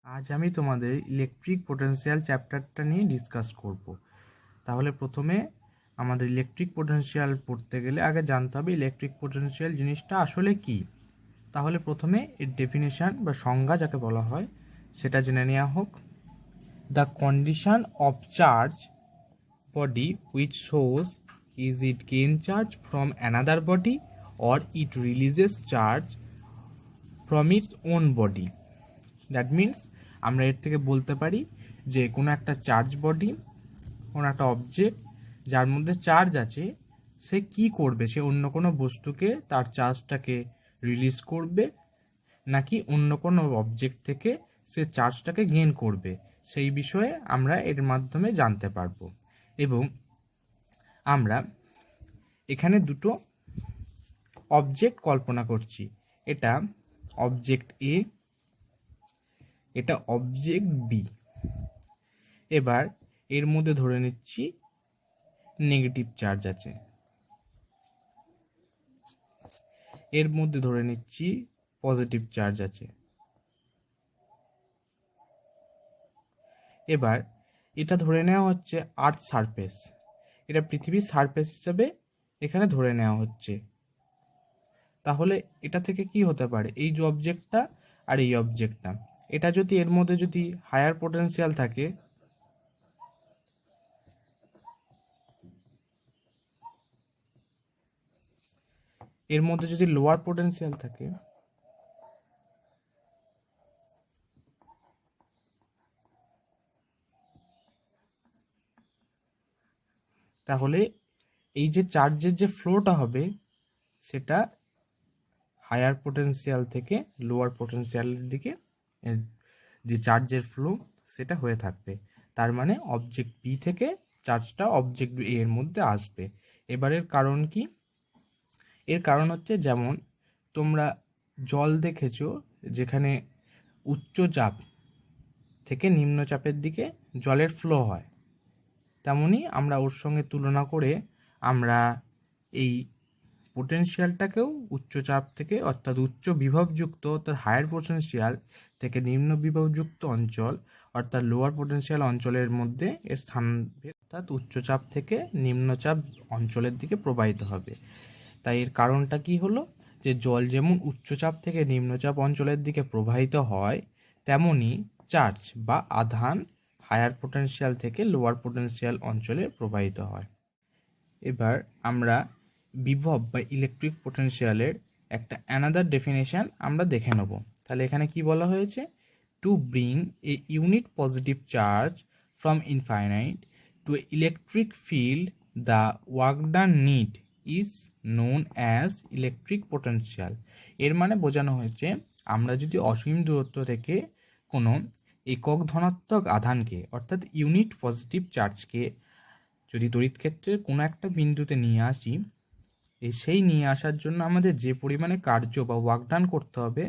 আজ আমি তোমাদের ইলেকট্রিক পোটেনশিয়াল চ্যাপ্টারটা নিয়ে ডিসকাস করব। তাহলে প্রথমে আমাদের ইলেকট্রিক পোটেনশিয়াল পড়তে গেলে আগে জানতে হবে ইলেকট্রিক পোটেনশিয়াল জিনিসটা আসলে কি। তাহলে প্রথমে এর ডেফিনেশন বা সংজ্ঞা যাকে বলা হয় সেটা জেনে নেওয়া হোক। The condition of charge body which shows is it gain charge from another body or it releases charge from its own body. That means আমরা এর থেকে বলতে পারি যে কোনো একটা চার্জ বডি, কোনো একটা অবজেক্ট যার মধ্যে চার্জ আছে, সে কি করবে, সে অন্য কোনো বস্তুকে তার চার্জটাকে রিলিজ করবে নাকি অন্য কোনো অবজেক্ট থেকে সে চার্জটাকে গেইন করবে, সেই বিষয়ে আমরা এর মাধ্যমে জানতে পারবো। এবং আমরা এখানে দুটো অবজেক্ট কল্পনা করছি, এটা অবজেক্ট এ, এটা অবজেক্ট বি। এবার এর মধ্যে ধরে নিচ্ছি নেগেটিভ চার্জ আছে, এর মধ্যে ধরে নিচ্ছি পজিটিভ চার্জ আছে। এবার এটা ধরে নেওয়া হচ্ছে আর্থ সারফেস, এটা পৃথিবীর সারফেস হিসেবে এখানে ধরে নেওয়া হচ্ছে। তাহলে এটা থেকে কি হতে পারে, এই যে অবজেক্টটা আর এই অবজেক্টটা, এটা যদি এর মধ্যে যদি হায়ার পোটেনশিয়াল থাকে, এর মধ্যে যদি লোয়ার পোটেনশিয়াল থাকে, তাহলে এই যে চার্জের যে ফ্লোটা হবে সেটা হায়ার পোটেনশিয়াল থেকে লোয়ার পোটেনশিয়ালের দিকে যে চার্জের ফ্লো সেটা হয়ে থাকবে। তার মানে অবজেক্ট বি থেকে চার্জটা অবজেক্ট এ এর মধ্যে আসবে। এবারের কারণ কি, এর কারণ হচ্ছে যেমন তোমরা জল দেখেছো যেখানে উচ্চ চাপ থেকে নিম্নচাপের দিকে জলের ফ্লো হয়, তেমনি আমরা ওর সঙ্গে তুলনা করে আমরা এই পোটেনশিয়ালটাকেও উচ্চচাপ থেকে অর্থাৎ উচ্চ বিভবযুক্ত অর্থাৎ হায়ার পোটেনশিয়াল থেকে নিম্ন বিভবযুক্ত অঞ্চল অর্থাৎ লোয়ার পোটেনশিয়াল অঞ্চলের মধ্যে এর স্থান, অর্থাৎ উচ্চচাপ থেকে নিম্নচাপ অঞ্চলের দিকে প্রবাহিত হবে। তাই এর কারণটা কি হলো, যে জল যেমন উচ্চচাপ থেকে নিম্নচাপ অঞ্চলের দিকে প্রবাহিত হয়, তেমনি চার্জ বা আধান হায়ার পোটেনশিয়াল থেকে লোয়ার পোটেনশিয়াল অঞ্চলে প্রবাহিত হয়। এবার আমরা বিভব বা ইলেকট্রিক পোটেনশিয়ালের একটা অ্যানাদার ডেফিনেশন আমরা দেখে নেব। তাহলে এখানে কি বলা হয়েছে, to bring a unit positive charge from infinite two electric field the work done need is known as electric potential. এর মানে বোঝানো হয়েছে আমরা যদি অসীম দূরত্ব থেকে কোনো একক ধনাত্মক আধানকে অর্থাৎ ইউনিট পজিটিভ চার্জকে যদি তড়িৎ ক্ষেত্রের কোনো একটা বিন্দুতে নিয়ে আসি, সেই নিয়ে আসার জন্য আমাদের যে পরিমাণে কার্য বা ওয়ার্ক ডান করতে হবে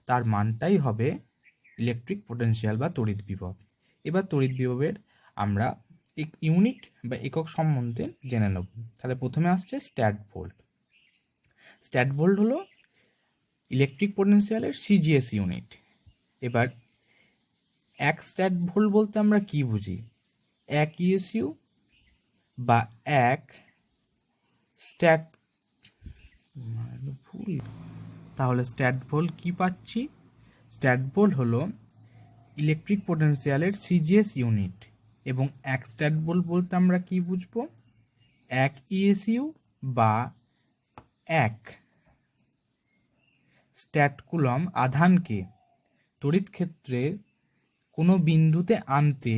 তার মানটাই হবে ইলেকট্রিক পোটেনশিয়াল বা তড়িৎ বিভব। এবার তড়িৎ বিভবের আমরা এক ইউনিট বা একক সম্বন্ধে জেনে নেব। তাহলে প্রথমে আসছে স্ট্যাট ভোল্ট। স্ট্যাট ভোল্ট হলো ইলেকট্রিক পোটেনশিয়ালের সিজিএস ইউনিট। এবার এক স্ট্যাট ভোল্ট বলতে আমরা কি বুঝি, এক ইএসইউ বা এক স্ট্যাট, ভুল, তাহলে স্ট্যাট ভোল্ট কি পাচ্ছি, স্ট্যাট ভোল্ট হলো ইলেকট্রিক পোটেনশিয়ালের সিজিএস ইউনিট। এবং এক স্ট্যাট ভোল্ট বলতে আমরা কি বুঝবো, এক ইএসইউ বা এক স্ট্যাট কুলম আধানকে তড়িৎ ক্ষেত্রে কোনো বিন্দুতে আনতে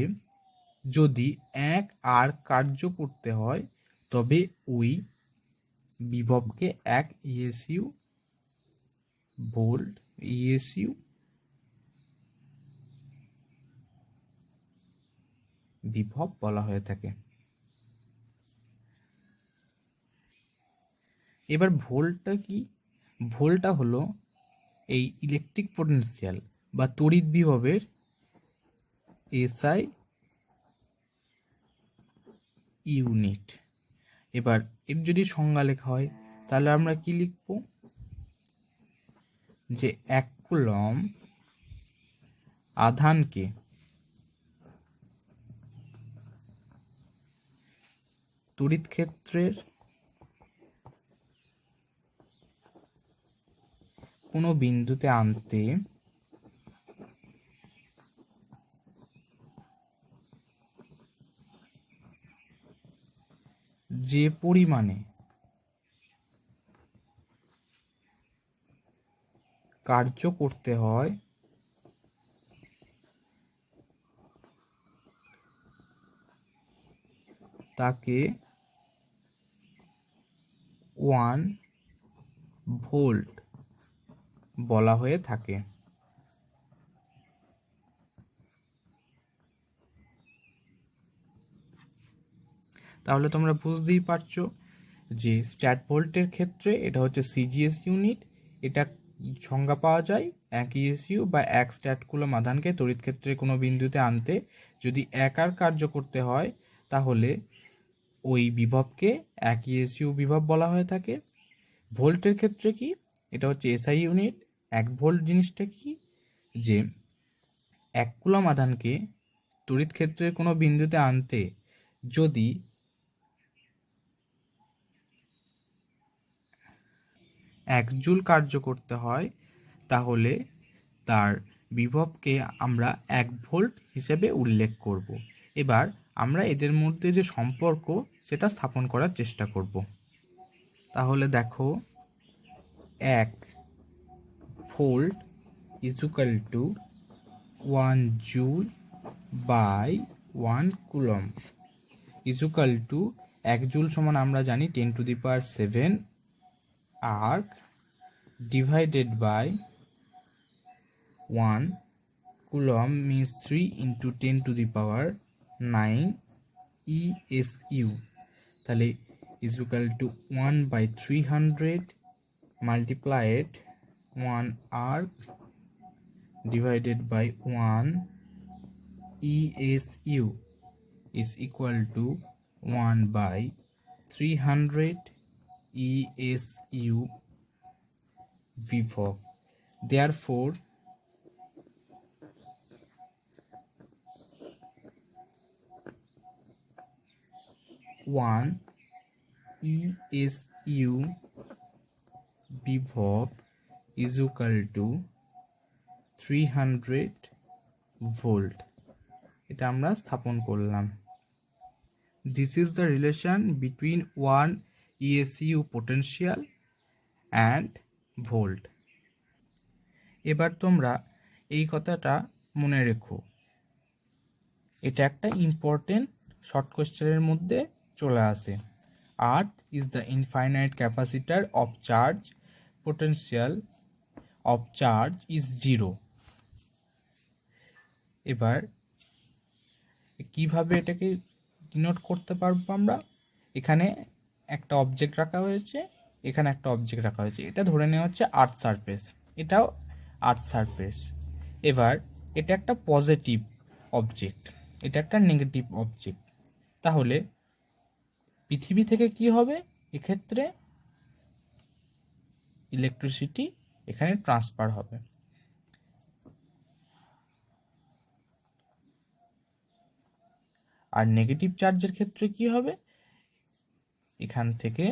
যদি এক আর কার্য করতে হয় তবে ওই বিভবকে এক ইএসইউ ভোল্ট ইএসইউ বিভব বলা হয়ে থাকে। এবার ভোল্টটা কি, ভোল্টটা হলো এই ইলেকট্রিক পোটেনশিয়াল বা তড়িৎ বিভবের এসআই ইউনিট। এবার এর যদি সংজ্ঞা লেখা হয় তাহলে আমরা কি লিখব, যে এক কুলম আধানকে তড়িৎ ক্ষেত্রের কোনো বিন্দুতে আনতে যে পরিমাণে কার্য করতে হয় তাকে 1 ভোল্ট বলা হয়ে থাকে। তাহলে তোমরা বুঝতেই পারছো যে স্ট্যাট ভোল্টের ক্ষেত্রে এটা হচ্ছে সিজিএস ইউনিট। এটা সংজ্ঞা পাওয়া যায় 1 ইএসইউ বা 1 স্ট্যাট কুলম আধানকে তড়িৎ ক্ষেত্রের কোনো বিন্দুতে আনতে যদি 1 আর কার্য করতে হয় তাহলে ওই বিভবকে 1 ইএসইউ বিভব বলা হয়ে থাকে। ভোল্টের ক্ষেত্রে কি, এটা হচ্ছে এসআই ইউনিট। 1 ভোল্ট জিনিসটা কি, যে 1 কুলম আধানকে তড়িৎ ক্ষেত্রের কোনো বিন্দুতে আনতে যদি 1 জুল কার্য করতে হয় তাহলে তার বিভবকে আমরা 1 ভোল্ট হিসেবে উল্লেখ করব। এবার আমরা এদের মধ্যে যে সম্পর্ক সেটা স্থাপন করার চেষ্টা করব। তাহলে দেখো 1 volt equal to 1 joule by 1 coulomb equal to 1 joule সমান আমরা জানি 10⁷ erg divided by 1 coulomb means 3 into 10⁹ ESU। তাহলে is equal to 1/300 multiplied 1 arc divided by 1 ESU is equal to 1/300 ESU vivo. Therefore, one ESU vivo is equal to 300 volt. এটা আমরা স্থাপন করলাম। This is the relation between one ESU potential and volt. এবার তোমরা এই কথাটা মনে রেখো, এটা একটা ইম্পর্টেন্ট শর্ট কোয়েশ্চেনের মধ্যে চলে আসে। Earth is the infinite capacitor of charge, potential of charge is 0। এবার কিভাবে এটাকে ডিনোট করতে পারবো আমরা, এখানে একটা অবজেক্ট রাখা হয়েছে, এখানে একটা অবজেক্ট রাখা হয়েছে, এটা ধরে নেওয়া হচ্ছে আর্থ সারফেস, এটাও আর্থ সারফেস। এবার এটা একটা পজিটিভ অবজেক্ট, এটা একটা নেগেটিভ অবজেক্ট। তাহলে পৃথিবী থেকে কি হবে, এক্ষেত্রে ইলেকট্রিসিটি এখানে ট্রান্সফার হবে। আর নেগেটিভ চার্জের ক্ষেত্রে কি হবে, এখান থেকে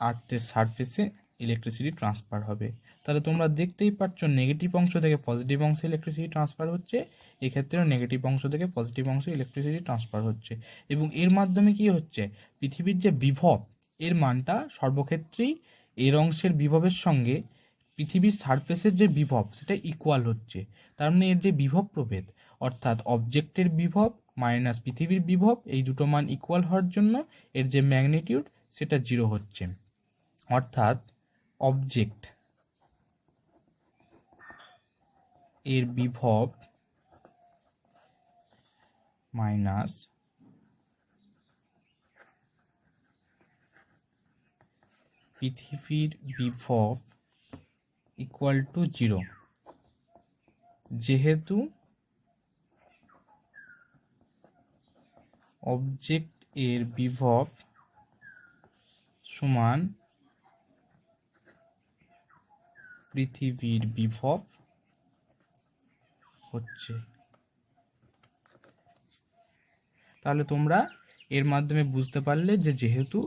আর্থের সারফেসে ইলেকট্রিসিটি ট্রান্সফার হবে। তাহলে তোমরা দেখতেই পাচ্ছ নেগেটিভ অংশ থেকে পজিটিভ অংশে ইলেকট্রিসিটি ট্রান্সফার হচ্ছে, এক্ষেত্রেও নেগেটিভ অংশ থেকে পজিটিভ অংশে ইলেকট্রিসিটি ট্রান্সফার হচ্ছে। এবং এর মাধ্যমে কি হচ্ছে, পৃথিবীর যে বিভব এর মানটা সর্বক্ষেত্রেই এর অংশের বিভবের সঙ্গে পৃথিবীর সারফেসের যে বিভব সেটা ইকুয়াল হচ্ছে। তার মানে এর যে বিভব প্রভেদ, অর্থাৎ অবজেক্টের বিভব মাইনাস পৃথিবীর বিভব, এই দুটো মান ইকুয়াল হওয়ার জন্য এর যে ম্যাগনিটিউড সেটা 0 হচ্ছে। অর্থাৎ অবজেক্ট এর বিভব মাইনাস পৃথিবীর বিভব ইকুয়াল টু 0। যেহেতু অবজেক্ট এর বিভব সমান পৃথিবীর বিভব, হচ্ছে। তাহলে তোমরা এর মাধ্যমে বুঝতে পারলে যে যেহেতু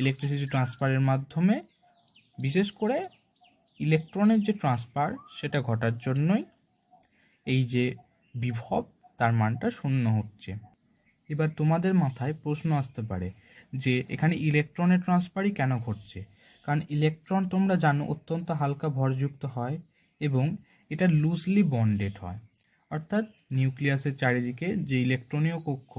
ইলেকট্রিসিটি ট্রান্সফারের মাধ্যমে বিশেষ করে ইলেকট্রনের যে ট্রান্সফার সেটা ঘটার জন্যই এই যে বিভব তার মানটা শূন্য হচ্ছে। এবার তোমাদের মাথায় প্রশ্ন আসতে পারে যে এখানে ইলেকট্রনের ট্রান্সফারই কেন ঘটছে? কারণ ইলেকট্রন তোমরা জানো অত্যন্ত হালকা ভরযুক্ত হয় এবং এটা লুজলি বন্ডেড হয়, অর্থাৎ নিউক্লিয়াসের চারিদিকে যে ইলেকট্রনীয় কক্ষ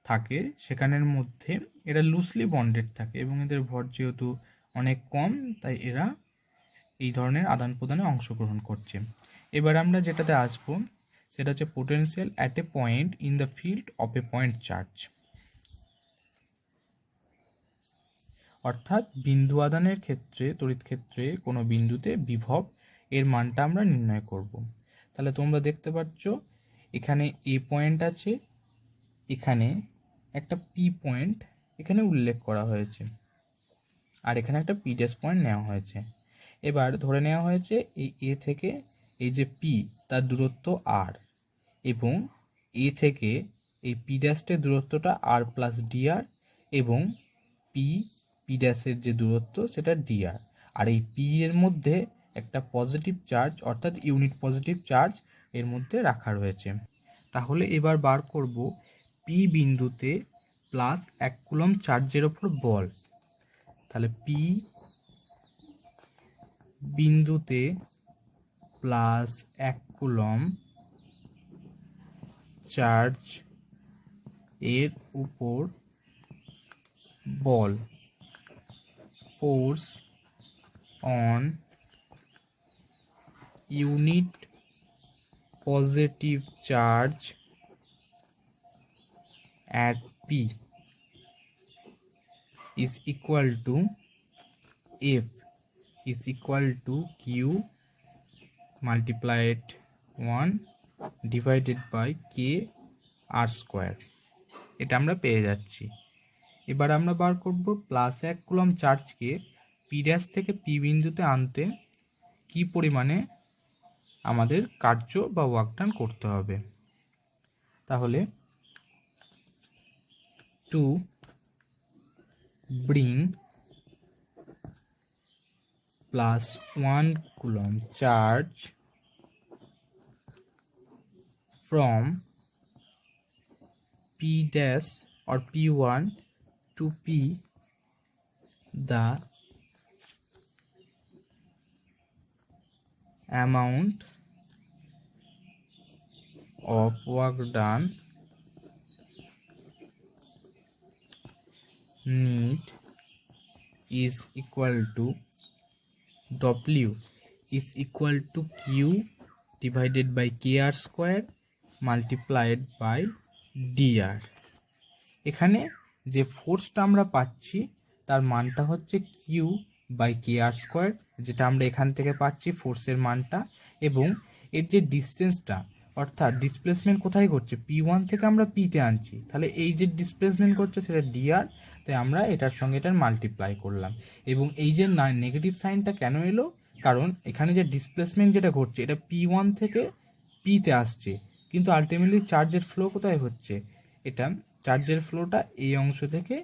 থাকে সেখানের মধ্যে এরা লুজলি বন্ডেড থাকে এবং এদের ভর যেহেতু অনেক কম তাই এরা এই ধরনের আদান প্রদানে অংশগ্রহণ করছে। এবার আমরা যেটাতে আসবো সেটা হচ্ছে potential at a point in the field of A point charge, অর্থাৎ বিন্দু আদানের ক্ষেত্রে তড়িৎ ক্ষেত্রে কোনো বিন্দুতে বিভব এর মানটা আমরা নির্ণয় করব। তাহলে তোমরা দেখতে পাচ্ছ এখানে এ পয়েন্ট আছে, এখানে একটা পি পয়েন্ট এখানে উল্লেখ করা হয়েছে, আর এখানে একটা পি ড্যাশ পয়েন্ট নেওয়া হয়েছে। এবার ধরে নেওয়া হয়েছে এই এ থেকে এই যে পি তার দূরত্ব আর, এবং এ থেকে এই পি ড্যাশের দূরত্বটা আর প্লাস ডিআর, এবং পি ড্যাশের যে দূরত্ব সেটা ডিআর, আর এই পি এর মধ্যে একটা পজিটিভ চার্জ অর্থাৎ ইউনিট পজিটিভ চার্জ এর মধ্যে রাখা রয়েছে। তাহলে এবার বার করব পি বিন্দুতে প্লাস 1 কুলম্ব চার্জের ওপর বল। তাহলে পি বিন্দুতে প্লাস 1 কুলম্ব চার্জ এর উপর বল, force on unit positive charge at P is equal to F is equal to Q multiplied 1 divided by K R square। এটা আমরা পেয়ে যাচ্ছি। এবার আমরা বার করব প্লাস 1 কুলম্ব চার্জকে পি ড্যাশ থেকে পি বিন্দুতে আনতে কি পরিমাণে আমাদের কার্য বা ওয়ার্ক ডান করতে হবে। তাহলে to bring plus 1 coulomb charge from P dash or P1 to P, the amount of work done need is equal to W is equal to Q divided by KR square multiplied by DR। এখানে যে ফোর্সটা আমরা পাচ্ছি তার মানটা হচ্ছে Q by KR square, যেটা আমরা এখান থেকে পাচ্ছি ফোর্সের মানটা, এবং এর যে ডিস্টেন্সটা অর্থাৎ ডিসপ্লেসমেন্ট কোথায় ঘটছে P1 থেকে আমরা পিতে আনছি, তাহলে এই যে ডিসপ্লেসমেন্ট করছে সেটা ডিআর, তাই আমরা এটার সঙ্গে এটার মাল্টিপ্লাই করলাম। এবং এই যে নেগেটিভ সাইনটা কেন এলো, কারণ এখানে যে ডিসপ্লেসমেন্ট যেটা ঘটছে এটা P1 থেকে পিতে আসছে, কিন্তু আলটিমেটলি চার্জের ফ্লো কোথায় হচ্ছে, এটা চার্জের ফ্লোটা এই অংশ থেকে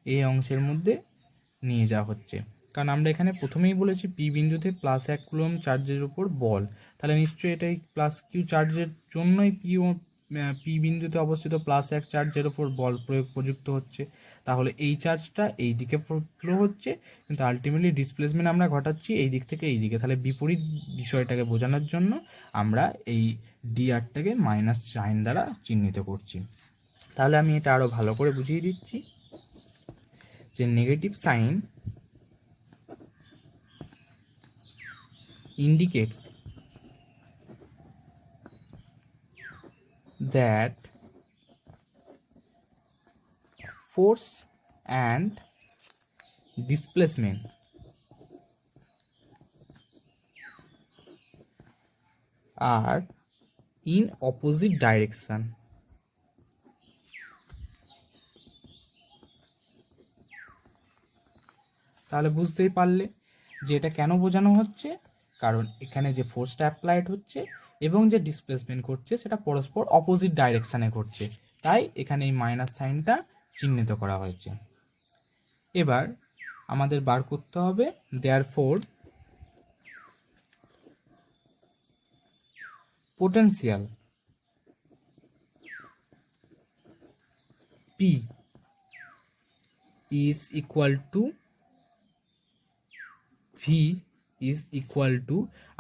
এই অংশের মধ্যে নিয়ে যাওয়া হচ্ছে। কারণ আমরা এখানে প্রথমেই বলেছি পি বিন্দুতে প্লাস 1 কুলম্ব চার্জের উপর বল, তাহলে নিশ্চয়ই এটাই প্লাস কিউ চার্জের জন্যই পি বিন্দুতে অবস্থিত প্লাস 1 চার্জের উপর বল প্রযুক্ত হচ্ছে। তাহলে এই চার্জটা এই দিকে ফ্লো হচ্ছে, কিন্তু আলটিমেটলি ডিসপ্লেসমেন্ট আমরা ঘটাচ্ছি এই দিক থেকে এই দিকে। তাহলে বিপরীত বিষয়টাকে বোঝানোর জন্য আমরা এই ডিআরটাকে মাইনাস সাইন দ্বারা চিহ্নিত করছি। তাহলে আমি এটা আরো ভালো করে বুঝিয়ে দিচ্ছি যে negative sign indicates that force and displacement are in opposite direction। তাহলে বুঝতেই পারলে যে এটা কেন বোঝানো হচ্ছে, কারণ এখানে যে ফোর্সটা অ্যাপ্লাইড হচ্ছে এবং যে ডিসপ্লেসমেন্ট করছে সেটা পরস্পর অপোজিট ডাইরেকশানে করছে, তাই এখানে এই মাইনাস সাইনটা চিহ্নিত করা হয়েছে। এবার আমাদের বার করতে হবে therefore potential P is equal to V is equal to,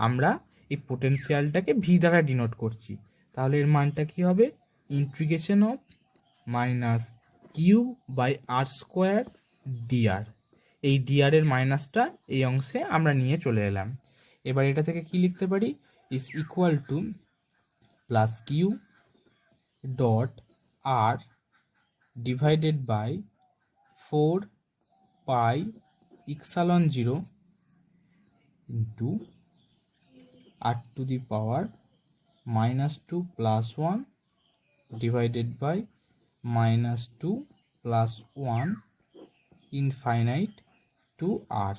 আমরা এই পোটেনশিয়ালটাকে ভি দ্বারা ডিনোট করছি, তাহলে এর মানটা কি হবে, integration of minus Q by R square d r. এই ডিআর এর মাইনাসটা এই অংশে আমরা নিয়ে চলে এলাম। এবার এটা থেকে কি লিখতে পারি, is equal to plus Q dot R divided by 4 pi epsilon 0 into r to the power -2 plus 1 divided by -2 plus 1 infinite to r।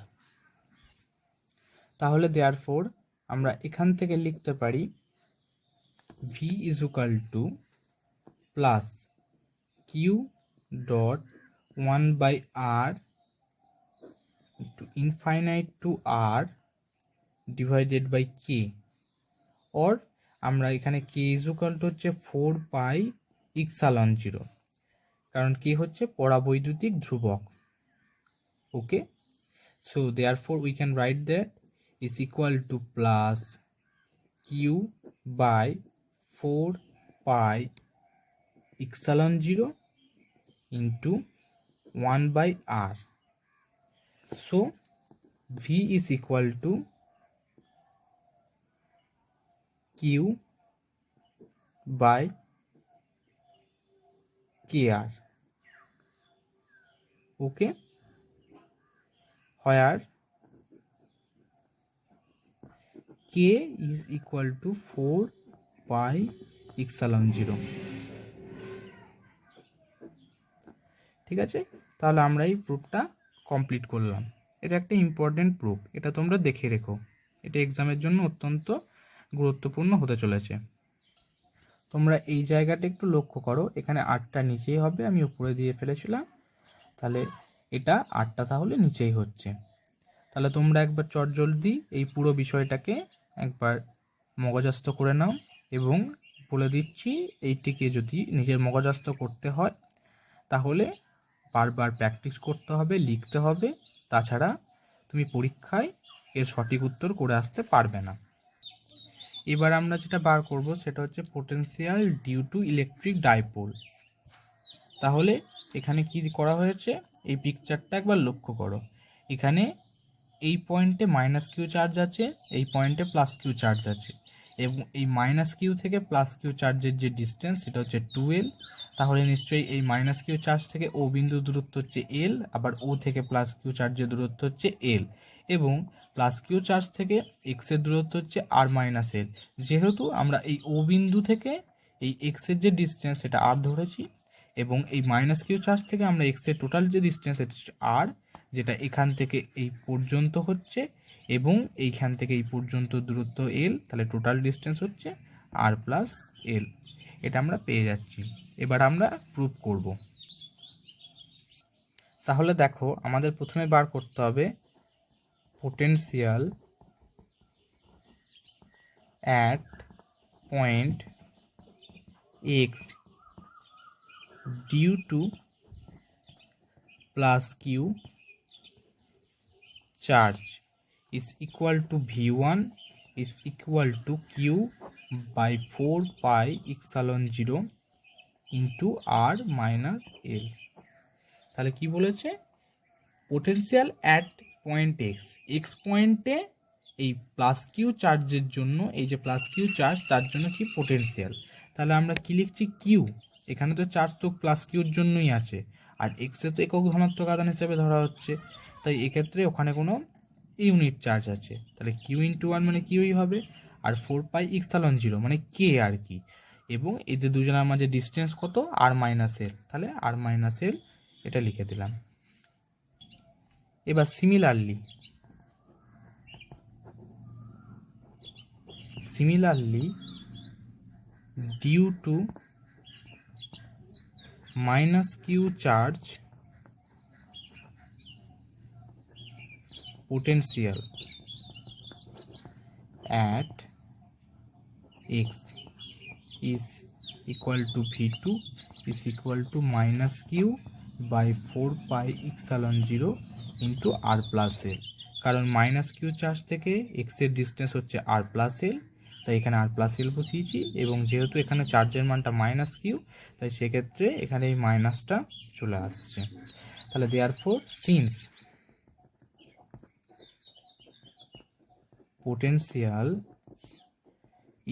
তাহলে therefore আমরা এখান থেকে লিখতে পারি v is equal to plus q dot 1 by r to infinite to r divided by K, or আমরা এখানে K is equal two হচ্ছে 4 pi epsilon 0, কারণ কে হচ্ছে পরাবৈদ্যুতিক ধ্রুবক। Okay, so therefore we can write that is equal to plus q by 4 pi epsilon 0 into 1 by r. So v is equal to Q by KR. Okay, where K is equal to 4 pi epsilon 0। ঠিক আছে, তাহলে আমরা এই প্রুফটা complete করলাম। এটা একটা important proof, এটা তোমরা দেখে রেখো, এটা এক্সামের জন্য অত্যন্ত গুরুত্বপূর্ণ হতে চলেছে। তোমরা এই জায়গাটা একটু লক্ষ্য করো, এখানে 8টা নিচেই হবে, আমি উপরে দিয়ে ফেলেছিলাম, তাহলে এটা 8টা তাহলে নিচেই হচ্ছে। তাহলে তোমরা একবার চটজলদি এই পুরো বিষয়টাকে একবার মগজস্থ করে নাও, এবং বলে দিচ্ছি এইটিকে যদি নিজের মগজস্থ করতে হয় তাহলে বারবার প্র্যাকটিস করতে হবে, লিখতে হবে, তাছাড়া তুমি পরীক্ষায় এর সঠিক উত্তর করে আসতে পারবে না। এবার আমরা যেটা বার করব সেটা হচ্ছে potential due to electric dipole. তাহলে এখানে কি করা হয়েছে, এই পিকচারটা একবার লক্ষ্য করো, এখানে এই পয়েন্টে মাইনাস কিউ চার্জ আছে, এই পয়েন্টে প্লাস কিউ চার্জ আছে, এবং এই মাইনাস কিউ থেকে প্লাস কিউ চার্জের যে ডিস্টেন্স সেটা হচ্ছে 2L। তাহলে নিশ্চয়ই এই মাইনাস কিউ চার্জ থেকে ও বিন্দুর দূরত্ব হচ্ছে L, আবার ও থেকে প্লাস কিউ চার্জের দূরত্ব হচ্ছে L, এবং প্লাস কিউ চার্জ থেকে এক্সের দূরত্ব হচ্ছে আর মাইনাস এল। যেহেতু আমরা এই ও বিন্দু থেকে এই এক্সের যে ডিস্টেন্স সেটা আর ধরেছি, এবং এই মাইনাস কিউ চার্জ থেকে আমরা এক্সের টোটাল যে ডিস্টেন্স সেটা হচ্ছে আর, যেটা এখান থেকে এই পর্যন্ত হচ্ছে, এবং এইখান থেকে এই পর্যন্ত দূরত্ব এল, তাহলে টোটাল ডিস্টেন্স হচ্ছে আর প্লাস এল। এটা আমরা পেয়ে যাচ্ছি। এবার আমরা প্রুফ করব। তাহলে দেখো, আমাদের প্রথমে বার করতে হবে potential at point x due to plus q charge is equal to v1 is equal to q by 4 pi epsilon 0 into r minus l। তাহলে কি বলেছে, পোটেনশিয়াল অ্যাট পয়েন্ট এক্স পয়েন্টে এই প্লাস কিউ চার্জের জন্য, এই যে প্লাস কিউ চার্জ তার জন্য কি পোটেনশিয়াল, তাহলে আমরা কি লিখছি, কিউ, এখানে তো চার্জ তো প্লাস কিউর জন্যই আছে, আর এক্সে তো একক ধনাত্মক আধান হিসেবে ধরা হচ্ছে, তাই এক্ষেত্রে ওখানে কোনো ইউনিট চার্জ আছে, তাহলে কিউ ইন্টু 1 মানে কিউই হবে, আর 4 পাই ইপসিলন 0 মানে কে আর কি, এবং এদের দুজনের মাঝে ডিস্টেন্স কত, আর মাইনাস এল, তাহলে আর মাইনাস এল এটা লিখে দিলাম। এবার similarly due to minus q charge potential at x is equal to v2 is equal to minus q by 4 pi epsilon 0 into r plus l, কারণ মাইনাস কিউ চার্জ থেকে x এর distance হচ্ছে আর plus L, তাই এখানে আর plus L বসিয়েছি, এবং যেহেতু এখানে চার্জের মানটা মাইনাস কিউ, তাই সেক্ষেত্রে এখানে এই মাইনাসটা চলে আসছে। তাহলে therefore since potential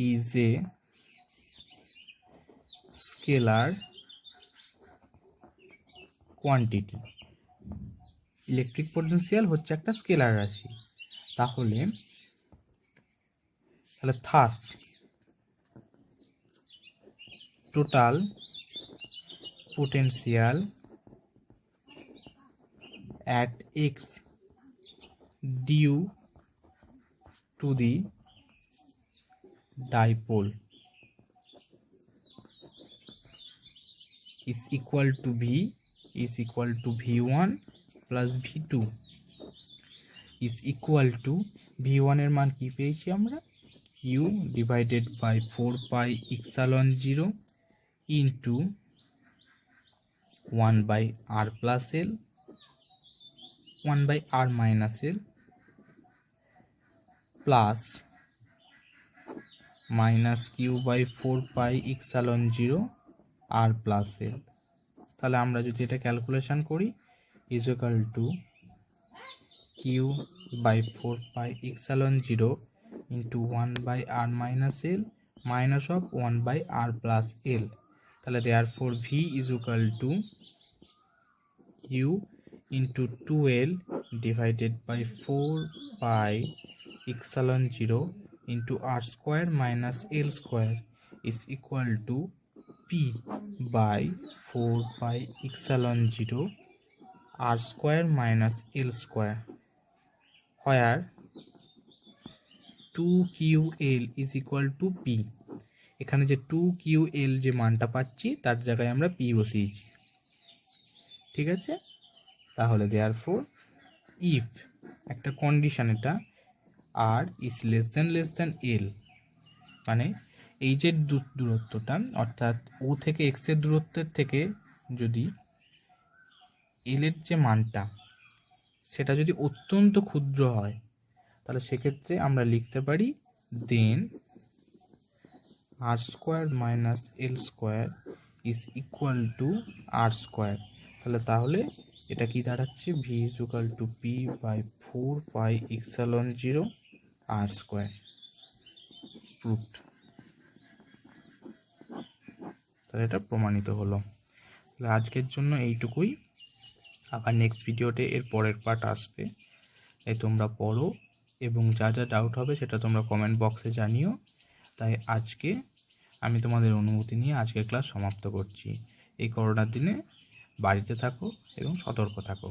is a scalar quantity, electric potential হচ্ছে একটা স্কেলার রাশি, তাহলে thus total potential at x due to the dipole is equal to v is equal to v1 plus v2 is equal to v1 এর মান কি পেয়েছি আমরা, q divided by 4 pi epsilon 0 into 1 by r plus l 1 by r minus l plus minus q by 4 pi epsilon 0 r plus l। তাহলে আমরা যদি এটা calculation করি is equal to q by 4 pi epsilon 0 into 1 by r minus l minus of 1 by r plus l, তাহলে therefore v is equal to q into 2l divided by 4 pi epsilon 0 into r square minus l square is equal to p by 4 pi epsilon 0 r square minus l square, where 2ql is equal to p। এখানে যে 2ql যে মানটা পাচ্ছি তার জায়গায় আমরা p বসিয়েছি, ঠিক আছে। তাহলে therefore if একটা কন্ডিশন, এটা r is less than l, মানে এই যে দূরত্বটা অর্থাৎ ও থেকে x এর দূরত্বের থেকে যদি l এর যে মানটা সেটা যদি অত্যন্ত ক্ষুদ্র হয়, তাহলে সেক্ষেত্রে আমরা লিখতে পারি then r square minus l square is equal to r square. তাহলে এটা কি দাঁড়াচ্ছে, v is equal to p by 4 pi epsilon 0 r square. Proved. তাহলে এটা প্রমাণিত হলো। তাহলে আজকের জন্য এইটুকুই, আবার নেক্সট ভিডিওতে এর পরের পার্ট আসবে, তাই তোমরা পড়ো এবং যা যা ডাউট হবে সেটা তোমরা কমেন্ট বক্সে জানিও। তাই আজকে আমি তোমাদের অনুমতি নিয়ে আজকের ক্লাস সমাপ্ত করছি। এই করোনার দিনে বাড়িতে থাকো এবং সতর্ক থাকো।